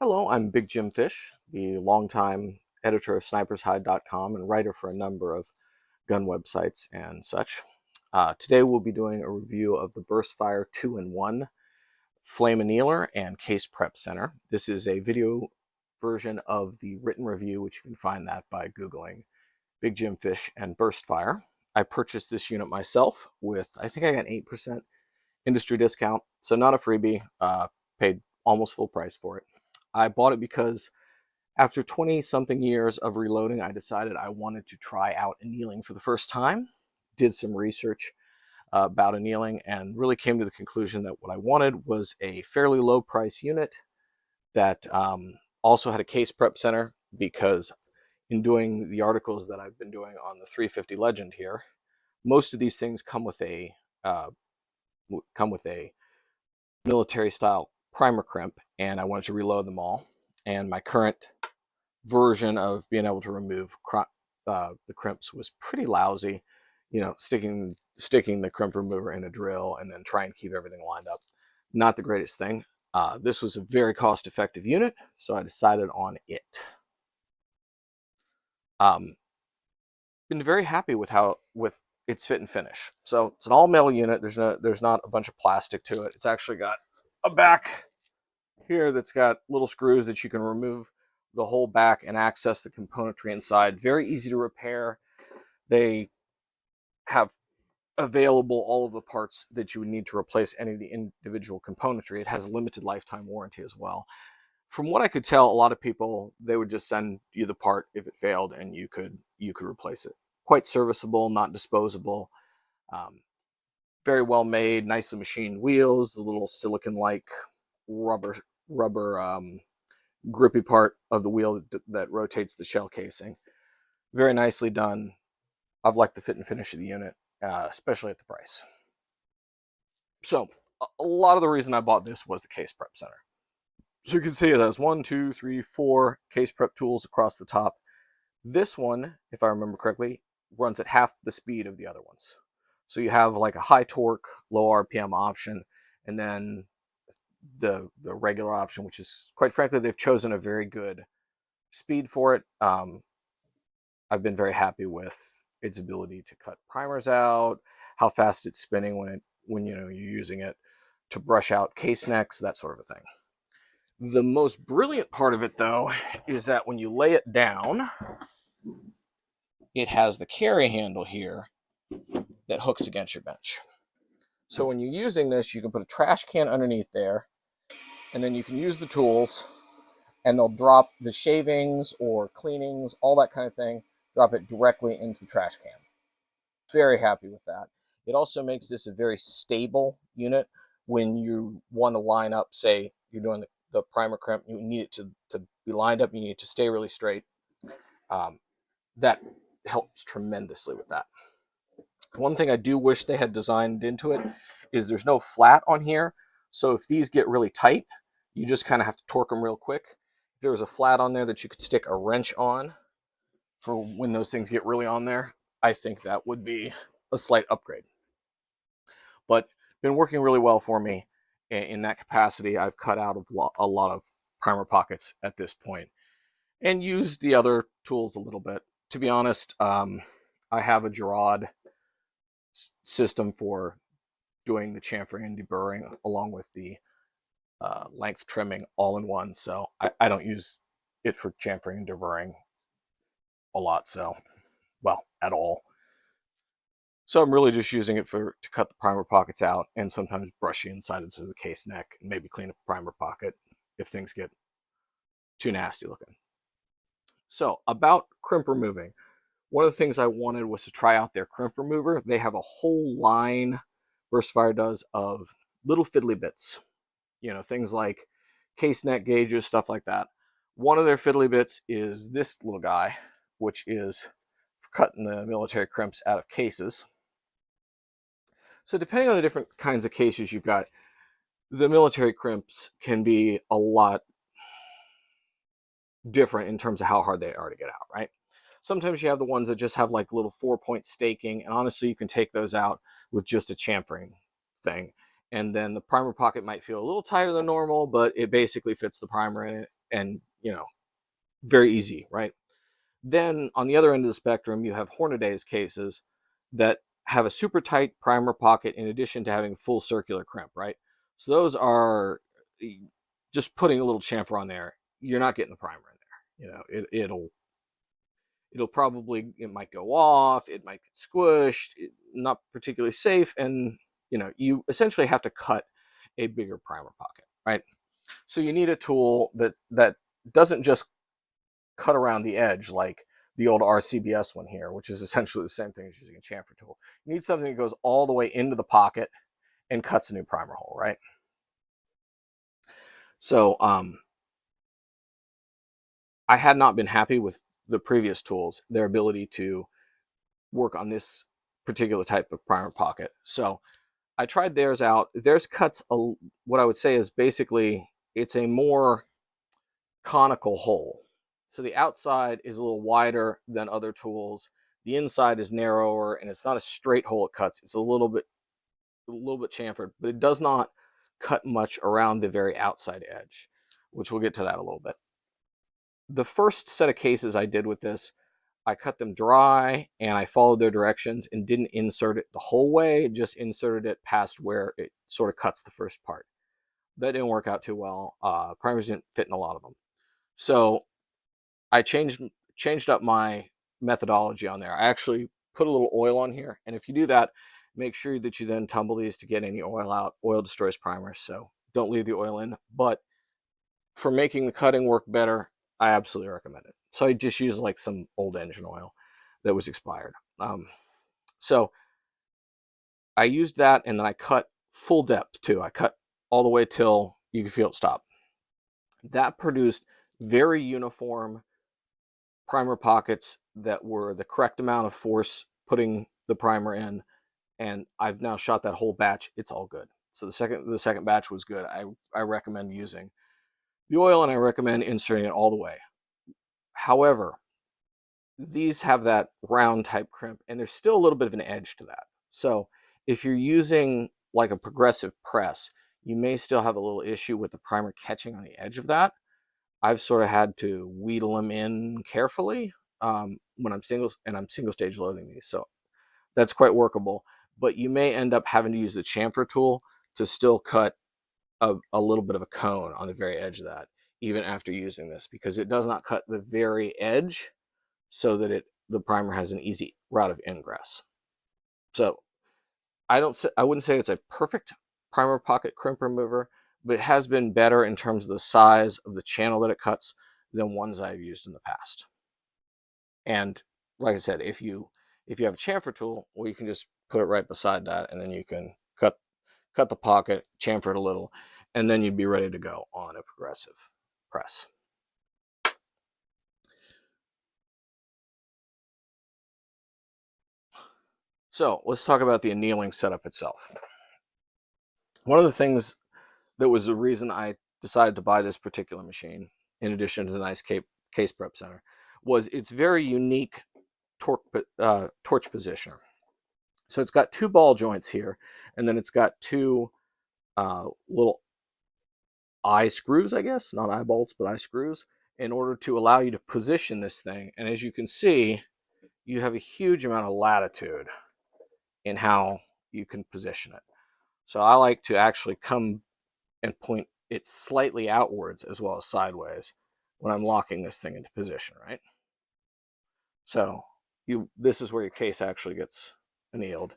Hello, I'm Big Jim Fish, the longtime editor of SnipersHide.com and writer for a number of gun websites and such. Today we'll be doing a review of the BurstFire 2-in-1 Flame Annealer and Case Prep Center. This is a video version of the written review, which you can find that by Googling Big Jim Fish and BurstFire. I purchased this unit myself with, I think I got an 8% industry discount, so not a freebie, paid almost full price for it. I bought it because after 20-something years of reloading, I decided I wanted to try out annealing for the first time. Did some research about annealing and really came to the conclusion that what I wanted was a fairly low price unit that also had a case prep center, because in doing the articles that I've been doing on the 350 Legend here, most of these things come with a military style primer crimp, and I wanted to reload them all. And my current version of being able to remove the crimps was pretty lousy. You know, sticking the crimp remover in a drill and then trying to keep everything lined up. Not the greatest thing. This was a very cost-effective unit, so I decided on it. Been very happy with its fit and finish. So it's an all metal unit. There's not a bunch of plastic to it. It's actually got a back here that's got little screws that you can remove the whole back and access the componentry inside. Very easy to repair. They have available all of the parts that you would need to replace any of the individual componentry. It has a limited lifetime warranty as well. From what I could tell, a lot of people, they would just send you the part if it failed and you could replace it. Quite serviceable, not disposable. Very well made, nicely machined wheels, the little silicon-like rubber grippy part of the wheel that rotates the shell casing. Very nicely done. I've liked the fit and finish of the unit, especially at the price. So a lot of the reason I bought this was the case prep center. So you can see it has 1, 2, 3, 4 case prep tools across the top. This one, if I remember correctly, runs at half the speed of the other ones. So you have like a high torque, low RPM option, and then the regular option, which is, quite frankly, they've chosen a very good speed for it. I've been very happy with its ability to cut primers out, how fast it's spinning when you're using it to brush out case necks, that sort of a thing. The most brilliant part of it, though, is that when you lay it down, it has the carry handle here that hooks against your bench. So when you're using this, you can put a trash can underneath there, and then you can use the tools, and they'll drop the shavings or cleanings, all that kind of thing, drop it directly into the trash can. Very happy with that. It also makes this a very stable unit when you want to line up, say you're doing the primer crimp, you need it to be lined up, you need it to stay really straight. That helps tremendously with that. One thing I do wish they had designed into it is there's no flat on here. So if these get really tight, you just kind of have to torque them real quick. If there was a flat on there that you could stick a wrench on for when those things get really on there, I think that would be a slight upgrade. But been working really well for me in that capacity. I've cut out a lot of primer pockets at this point and used the other tools a little bit. To be honest, I have a Gerard system for doing the chamfering and deburring along with the length trimming all in one. So I don't use it for chamfering and deburring a lot, at all. So I'm really just using it to cut the primer pockets out and sometimes brush the inside into the case neck and maybe clean up the primer pocket if things get too nasty looking. So about crimp removing, one of the things I wanted was to try out their crimp remover. They have a whole line, BurstFire does, of little fiddly bits. Things like case neck gauges, stuff like that. One of their fiddly bits is this little guy, which is for cutting the military crimps out of cases. So depending on the different kinds of cases you've got, the military crimps can be a lot different in terms of how hard they are to get out, right? Sometimes you have the ones that just have like little 4-point staking, and honestly, you can take those out with just a chamfering thing. And then the primer pocket might feel a little tighter than normal, but it basically fits the primer in it and very easy, right? Then on the other end of the spectrum, you have Hornaday's cases that have a super tight primer pocket in addition to having full circular crimp, right? So those are just putting a little chamfer on there. You're not getting the primer in there. It'll probably, it might go off, it might get squished, not particularly safe, and you essentially have to cut a bigger primer pocket, right? So you need a tool that doesn't just cut around the edge like the old RCBS one here, which is essentially the same thing as using a chamfer tool. You need something that goes all the way into the pocket and cuts a new primer hole, right? So I had not been happy with the previous tools, their ability to work on this particular type of primer pocket. So I tried theirs out. Theirs cuts what I would say is basically, it's a more conical hole. So the outside is a little wider than other tools. The inside is narrower, and it's not a straight hole it cuts. It's a little bit chamfered, but it does not cut much around the very outside edge, which we'll get to that a little bit. The first set of cases I did with this, I cut them dry and I followed their directions and didn't insert it the whole way, just inserted it past where it sort of cuts the first part. That didn't work out too well. Primers didn't fit in a lot of them. So I changed up my methodology on there. I actually put a little oil on here, and if you do that, make sure that you then tumble these to get any oil out. Oil destroys primers, so don't leave the oil in. But for making the cutting work better, I absolutely recommend it. So I just used like some old engine oil that was expired. So I used that, and then I cut full depth too. I cut all the way till you can feel it stop. That produced very uniform primer pockets that were the correct amount of force putting the primer in, and I've now shot that whole batch. It's all good. So the second batch was good. I recommend using the oil, and I recommend inserting it all the way. However, these have that round type crimp, and there's still a little bit of an edge to that. So if you're using like a progressive press, you may still have a little issue with the primer catching on the edge of that. I've sort of had to wheedle them in carefully when I'm single stage loading these. So that's quite workable, but you may end up having to use the chamfer tool to still cut a little bit of a cone on the very edge of that, even after using this, because it does not cut the very edge so that the primer has an easy route of ingress. So I wouldn't say it's a perfect primer pocket crimp remover, but it has been better in terms of the size of the channel that it cuts than ones I've used in the past. And like I said, if you have a chamfer tool, well, you can just put it right beside that, and then you can cut the pocket, chamfer it a little, and then you'd be ready to go on a progressive press. So let's talk about the annealing setup itself. One of the things that was the reason I decided to buy this particular machine, in addition to the nice case prep center, was its very unique torch positioner. So it's got two ball joints here, and then it's got two little eye screws, I guess, not eye bolts, but eye screws, in order to allow you to position this thing. And as you can see, you have a huge amount of latitude in how you can position it. So I like to actually come and point it slightly outwards as well as sideways when I'm locking this thing into position, right? So this is where your case actually gets annealed,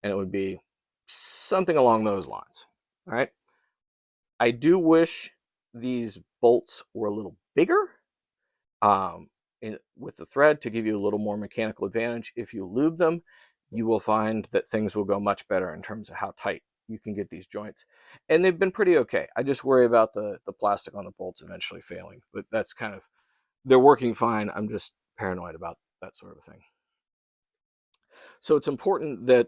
and it would be something along those lines, all right? I do wish these bolts were a little bigger with the thread to give you a little more mechanical advantage. If you lube them, you will find that things will go much better in terms of how tight you can get these joints. And they've been pretty okay. I just worry about the plastic on the bolts eventually failing, but that's kind of, they're working fine. I'm just paranoid about that sort of thing. So it's important that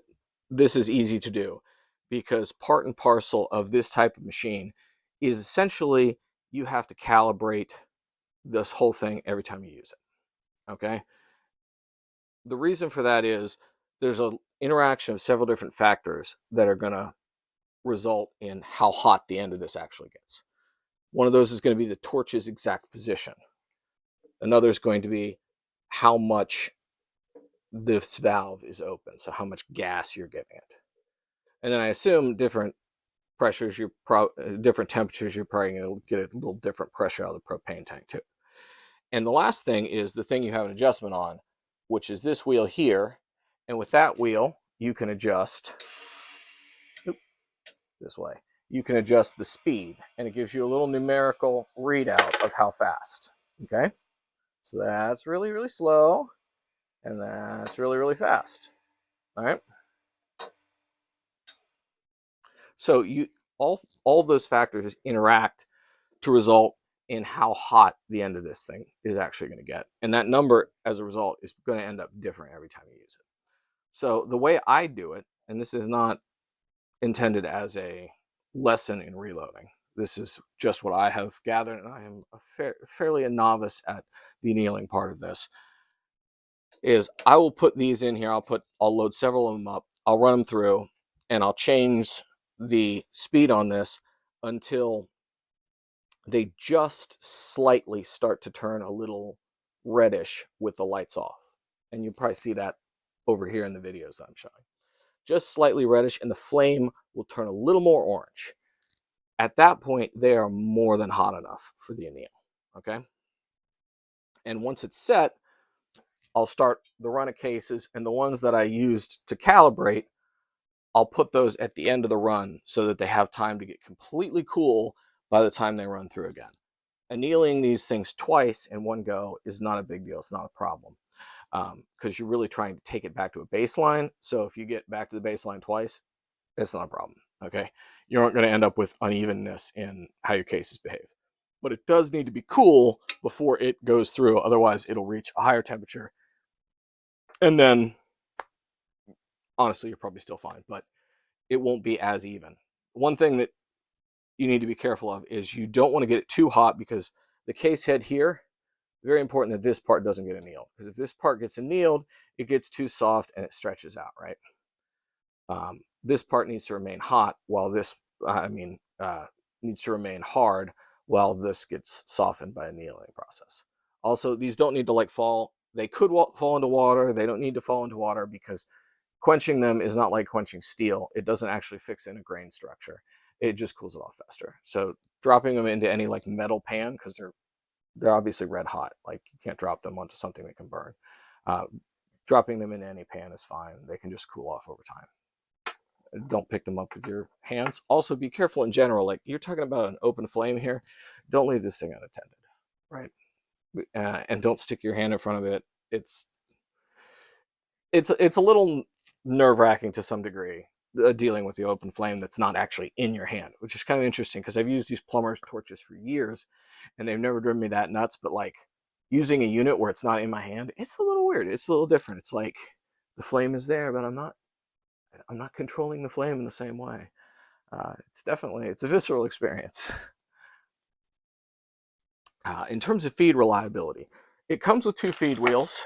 this is easy to do, because part and parcel of this type of machine is essentially you have to calibrate this whole thing every time you use it, okay? The reason for that is there's an interaction of several different factors that are going to result in how hot the end of this actually gets. One of those is going to be the torch's exact position. Another is going to be how much this valve is open, so how much gas you're giving it. And then I assume different pressures, different temperatures, you're probably going to get a little different pressure out of the propane tank too. And the last thing is the thing you have an adjustment on, which is this wheel here. And with that wheel, you can adjust this way. You can adjust the speed, and it gives you a little numerical readout of how fast. Okay, so that's really, really slow, and that's really, really fast. All right. So all those factors interact to result in how hot the end of this thing is actually going to get, and that number, as a result, is going to end up different every time you use it. So the way I do it, and this is not intended as a lesson in reloading. This is just what I have gathered, and I am fairly a novice at the annealing part of this, is I will put these in here. I'll load several of them up. I'll run them through, and I'll change the speed on this until they just slightly start to turn a little reddish with the lights off. And you'll probably see that over here in the videos that I'm showing. Just slightly reddish, and the flame will turn a little more orange. At that point, they are more than hot enough for the anneal, okay? And once it's set, I'll start the run of cases, and the ones that I used to calibrate, I'll put those at the end of the run so that they have time to get completely cool by the time they run through again. Annealing these things twice in one go is not a big deal. It's not a problem, because you're really trying to take it back to a baseline. So if you get back to the baseline twice, it's not a problem, okay? You aren't going to end up with unevenness in how your cases behave. But it does need to be cool before it goes through. Otherwise, it'll reach a higher temperature. And then, honestly, you're probably still fine, but it won't be as even. One thing that you need to be careful of is you don't want to get it too hot, because the case head here, very important that this part doesn't get annealed. Because if this part gets annealed, it gets too soft and it stretches out, right? This part needs to remain hot while this, needs to remain hard while this gets softened by annealing process. Also, these don't need to like fall. They could fall into water. They don't need to fall into water, because quenching them is not like quenching steel. It doesn't actually fix in a grain structure. It just cools it off faster. So dropping them into any like metal pan, because they're obviously red hot. Like, you can't drop them onto something that can burn. Dropping them in any pan is fine. They can just cool off over time. Don't pick them up with your hands. Also, be careful in general. Like, you're talking about an open flame here. Don't leave this thing unattended, right? And don't stick your hand in front of it. It's a little nerve-wracking to some degree, dealing with the open flame that's not actually in your hand, which is kind of interesting, because I've used these plumber's torches for years, and they've never driven me that nuts. But like, using a unit where it's not in my hand, it's a little weird. It's a little different. It's like the flame is there, but I'm not controlling the flame in the same way. It's a visceral experience. In terms of feed reliability, it comes with 2 feed wheels.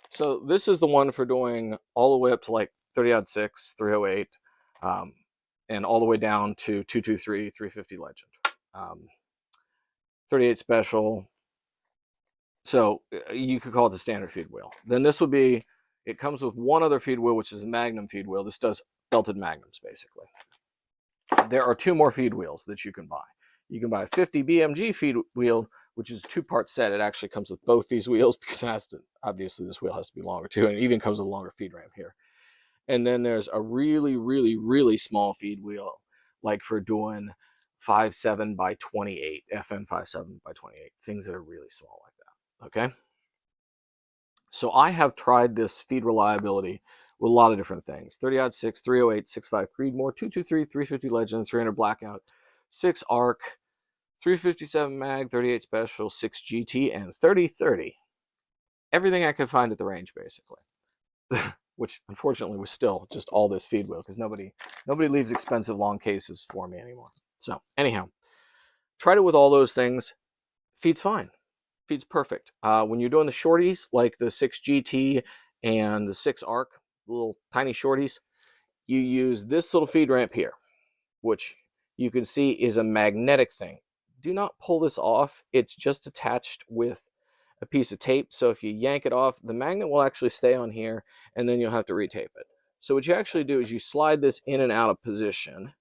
So this is the one for doing all the way up to like 30-06, 308, and all the way down to 223, 350 Legend, 38 Special. So you could call it the standard feed wheel. Then this would be, it comes with one other feed wheel, which is a Magnum feed wheel. This does belted Magnums, basically. There are 2 more feed wheels that you can buy. You can buy a 50 BMG feed wheel, which is a 2-part set. It actually comes with both these wheels, because it has to, obviously this wheel has to be longer too, and it even comes with a longer feed ramp here. And then there's a really, really, really small feed wheel, like for doing 5.7 by 28, FN 5.7 by 28, things that are really small like that, okay? So I have tried this feed reliability with a lot of different things. 30-06, 308, 6.5 Creedmoor, 223, 350 Legend, 300 Blackout, 6 Arc, 357 Mag, 38 Special, 6 GT, and 30-30. Everything I could find at the range, basically. Which, unfortunately, was still just all this feed wheel, because nobody leaves expensive long cases for me anymore. So, anyhow, tried it with all those things. Feed's fine. Feed's perfect. When you're doing the shorties, like the 6 GT and the 6 Arc, little tiny shorties, you use this little feed ramp here, which you can see is a magnetic thing. do not pull this off. It's just attached with a piece of tape. So if you yank it off, the magnet will actually stay on here, and then you'll have to retape it. So what you actually do is you slide this in and out of position,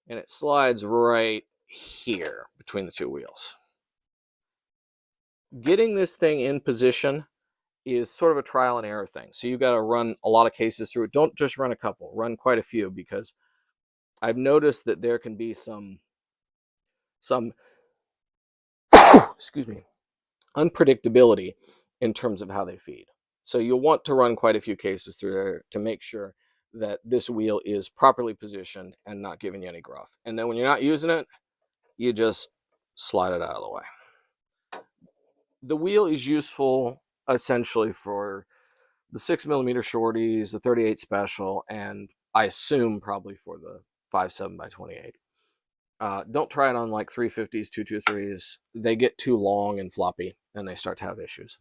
and it slides right here between the two wheels. Getting this thing in position is sort of a trial and error thing. So you've got to run a lot of cases through it. Don't just run a couple, run quite a few, because I've noticed that there can be some excuse me, unpredictability in terms of how they feed. So you'll want to run quite a few cases through there to make sure that this wheel is properly positioned and not giving you any gruff. And then when you're not using it, you just slide it out of the way. The wheel is useful essentially for the 6mm shorties, the 38 special, and I assume probably for the 5.7x28. Don't try it on like 350s, 223s. They get too long and floppy and they start to have issues.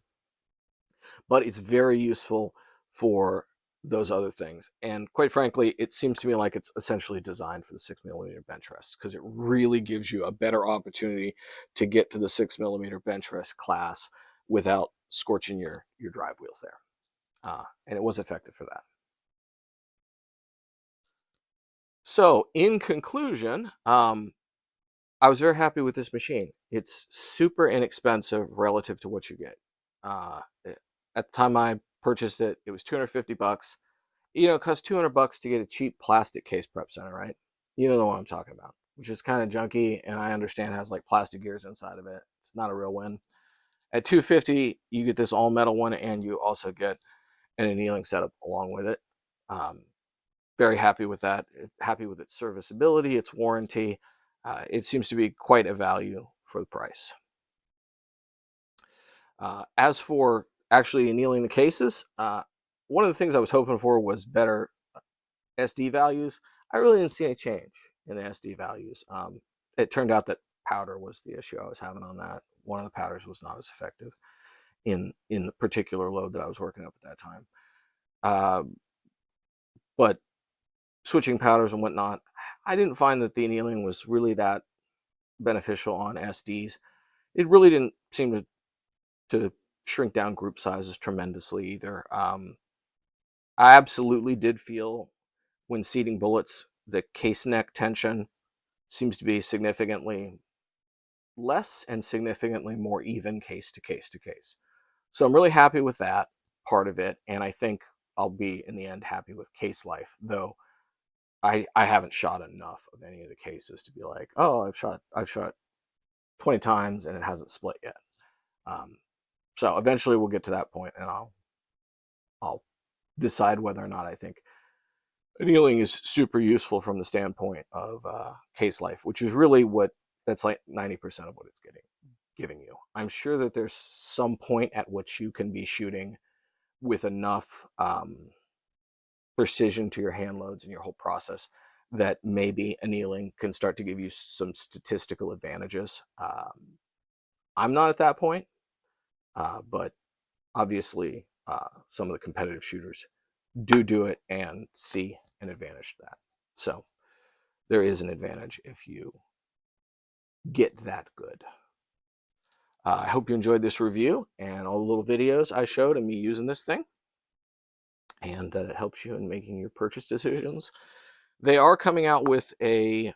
But it's very useful for those other things. And quite frankly, it seems to me like it's essentially designed for the 6mm bench rest, because it really gives you a better opportunity to get to the 6mm bench rest class without scorching your drive wheels there. And it was effective for that. So in conclusion, I was very happy with this machine. It's super inexpensive relative to what you get. At the time I purchased it, it was $250. You know, it costs $200 to get a cheap plastic case prep center, right? You know the one I'm talking about, which is kind of junky, and I understand has like plastic gears inside of it. It's not a real win. At $250, you get this all metal one, and you also get an annealing setup along with it. Very happy with that. Happy with its serviceability, its warranty. It seems to be quite a value for the price. As for actually annealing the cases, one of the things I was hoping for was better SD values. I really didn't see any change in the SD values. It turned out that powder was the issue I was having on that. One of the powders was not as effective in the particular load that I was working up at that time. But switching powders and whatnot, I didn't find that the annealing was really that beneficial on SDs. It really didn't seem to shrink down group sizes tremendously either. I absolutely did feel when seating bullets, the case neck tension seems to be significantly less and significantly more even case to case to case. So I'm really happy with that part of it, and I think I'll be in the end happy with case life, though I haven't shot enough of any of the cases to be like, oh, I've shot 20 times and it hasn't split yet. So eventually we'll get to that point, and I'll decide whether or not I think annealing is super useful from the standpoint of case life, which is really that's like 90% of what it's giving you. I'm sure that there's some point at which you can be shooting with enough precision to your hand loads and your whole process that maybe annealing can start to give you some statistical advantages. I'm not at that point, but obviously some of the competitive shooters do it and see an advantage to that. So there is an advantage if you get that good. I hope you enjoyed this review and all the little videos I showed of me using this thing, and that it helps you in making your purchase decisions. They are coming out with a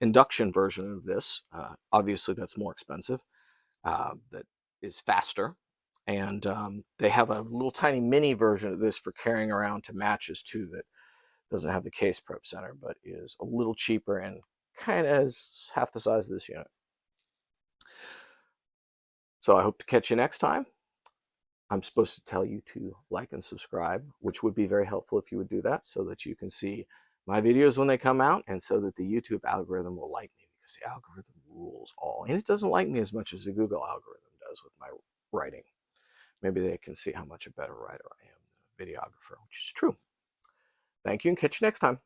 induction version of this. Obviously, that's more expensive. That is faster. And they have a little tiny mini version of this for carrying around to matches too, that doesn't have the case prep center, but is a little cheaper and kind of is half the size of this unit. So I hope to catch you next time. I'm supposed to tell you to like and subscribe, which would be very helpful if you would do that, so that you can see my videos when they come out, and so that the YouTube algorithm will like me, because the algorithm rules all. And it doesn't like me as much as the Google algorithm does with my writing. Maybe they can see how much a better writer I am than a videographer, which is true. Thank you, and catch you next time.